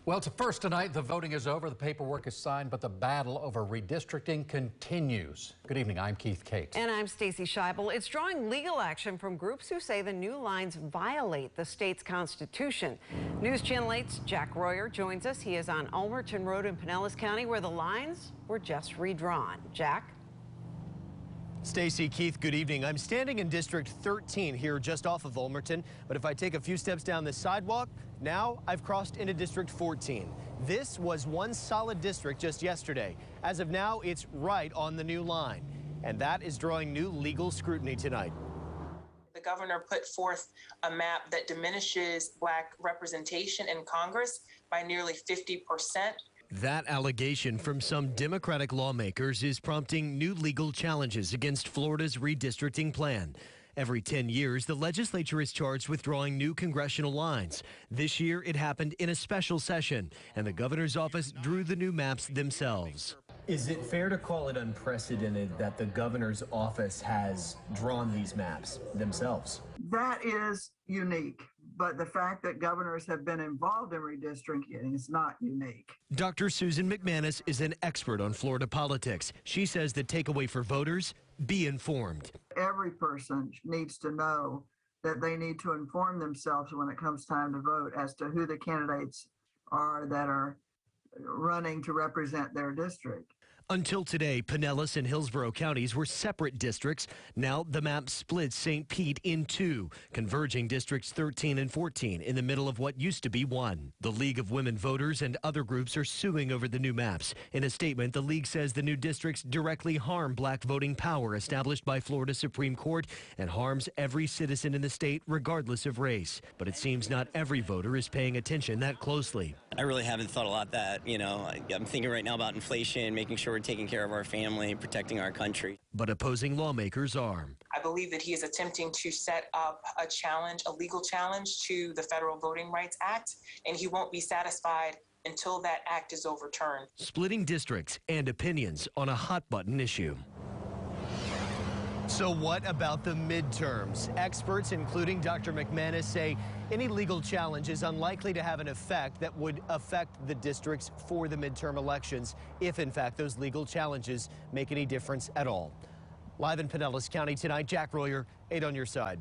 Well, it's a first tonight. The voting is over. The paperwork is signed, but the battle over redistricting continues. Good evening. I'm Keith Kate. And I'm Stacey Scheibel. It's drawing legal action from groups who say the new lines violate the state's constitution. News Channel 8's Jack Royer joins us. He is on Ulmerton Road in Pinellas County, where the lines were just redrawn. Jack? Stacey, Keith, good evening. I'm standing in District 13 here just off of Ulmerton, but if I take a few steps down this sidewalk, now I've crossed into District 14. This was one solid district just yesterday. As of now, it's right on the new line, and that is drawing new legal scrutiny tonight. The governor put forth a map that diminishes Black representation in Congress by nearly 50%. That allegation from some Democratic lawmakers is prompting new legal challenges against Florida's redistricting plan. Every 10 years, the legislature is charged with drawing new congressional lines. This year, it happened in a special session, and the governor's office drew the new maps themselves. Is it fair to call it unprecedented that the governor's office has drawn these maps themselves? That is unique, but the fact that governors have been involved in redistricting is not unique. Dr. Susan McManus is an expert on Florida politics. She says the takeaway for voters: be informed. Every person needs to know that they need to inform themselves when it comes time to vote as to who the candidates are that are running to represent their district. Until today, Pinellas and Hillsborough counties were separate districts. Now the map splits St. Pete in two, converging districts 13 and 14 in the middle of what used to be one. The League of Women Voters and other groups are suing over the new maps. In a statement, the league says the new districts directly harm Black voting power established by Florida Supreme Court and harms every citizen in the state regardless of race. But it seems not every voter is paying attention that closely. I really haven't thought a lot that, I'm thinking right now about inflation, making sure we're taking care of our family, protecting our country. But opposing lawmakers are. I believe that he is attempting to set up a challenge, a legal challenge to the Federal Voting Rights Act, and he won't be satisfied until that act is overturned. Splitting districts and opinions on a hot-button issue. So what about the midterms? Experts, including Dr. McManus, say any legal challenge is unlikely to have an effect that would affect the districts for the midterm elections, if in fact those legal challenges make any difference at all. Live in Pinellas County tonight, Jack Royer, 8 on your side.